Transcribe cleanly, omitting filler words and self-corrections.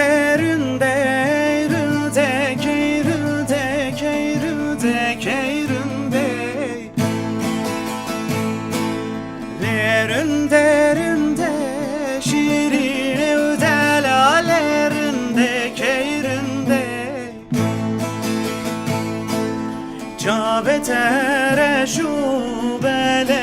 Lerinde ründe keyründe keyründe keyründe Lerinde ründe şirin evdela lerinde keyründe Cabetere şubele